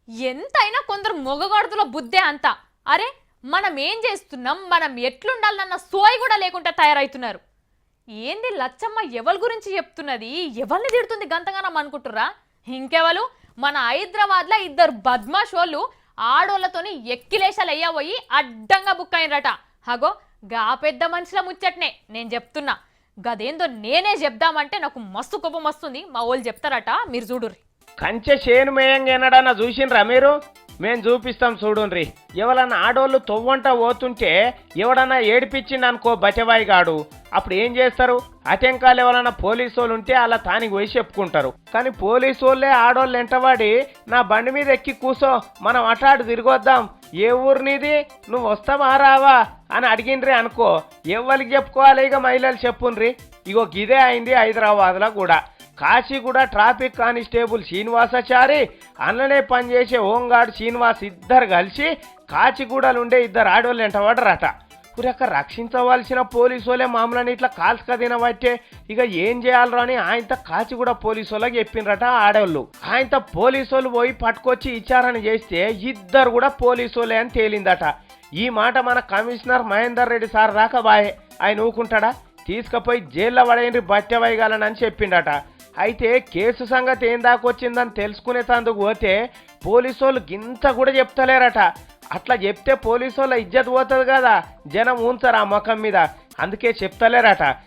ఎంతైనా కొందరు మొగగొడతల బుద్ధే అంత. అరే మనం ఏం చేస్తున్నాం, మనం ఎట్లుండాలన్న సోయి కూడా లేకుండా తయారవుతున్నారు. ఏంది లచ్చమ్మ ఎవరి గురించి చెప్తున్నది, ఎవరిని తిడుతుంది గంతగానం అనుకుంటుర్రా? ఇంకెవరు, మన హైదరాబాద్లో ఇద్దరు బద్మాషోళ్ళు ఆడోళ్ళతోని ఎక్కిలేశాలు అయ్యబోయి అడ్డంగా బుక్ అయినరట. హగో గా పెద్ద మనుషుల ముచ్చట్నే నేను చెప్తున్నా. గదేందో నేనే చెప్దామంటే నాకు మస్తు కోపం వస్తుంది. మా వాళ్ళు చెప్తారట, మీరు చూడుర్రి. కంచె చేను మేయంగా ఎన్నడన్నా చూసిండ్రా మీరు? మేము చూపిస్తాం చూడుండ్రి. ఎవరన్నా ఆడోళ్ళు తొవ్వంట పోతుంటే ఎవడన్నా ఏడిపించిండనుకో బచవాయి గాడు, అప్పుడు ఏం చేస్తారు? అటెంకాలు ఎవరన్నా పోలీసు వాళ్ళు ఉంటే అలా తానికి పోయి చెప్పుకుంటారు. కానీ పోలీసు వాళ్ళే ఆడోళ్ళు ఎంటవాడి నా బండి మీద ఎక్కి కూసో, మనం అటాడు తిరిగొద్దాం, ఏ ఊరు నీది, నువ్వు వస్తావా రావా అని అడిగిండ్రి అనుకో, ఎవరికి చెప్పుకోవాలి? ఇక మహిళలు చెప్పుండ్రి. ఇగో గిదే అయింది హైదరాబాద్లో కూడా. కాశీగూడ ట్రాఫిక్ కానిస్టేబుల్ శ్రీనివాసాచారి, అందులోనే పనిచేసే హోంగార్డ్ శ్రీనివాస్ ఇద్దరు కలిసి కాచిగూడలు ఉండే ఇద్దరు ఆడోళ్ళు ఎంటవాడరట. పురక రక్షించవలసిన పోలీసు వాళ్ళే మామూలని ఇట్లా కాల్స్క తినబట్టే ఇక ఏం చేయాలరా అని ఆయనతో కాచిగూడ పోలీసు వాళ్ళకి చెప్పిండ్రట ఆడోళ్ళు. ఆయనతో పోలీసు వాళ్ళు పోయి పట్టుకొచ్చి విచారణ చేస్తే ఇద్దరు కూడా పోలీసు వాళ్ళే అని తేలిందట. ఈ మాట మన కమిషనర్ మహేందర్ రెడ్డి సార్ దాకా బాయే. ఆయన ఊకుంటాడా? తీసుకుపోయి జైల్లో పడేయండి బట్టెవైగాలని చెప్పిండట. అయితే కేసు సంగతి ఏం దాకొచ్చిందని తెలుసుకునేందుకు పోతే పోలీసు వాళ్ళు గింత కూడా చెప్తలేరట. అట్లా చెప్తే పోలీసు వాళ్ళ ఇజ్జత్ పోతుంది కదా, జనం ఉంచరు ఆ ముఖం మీద, అందుకే చెప్తలేరట.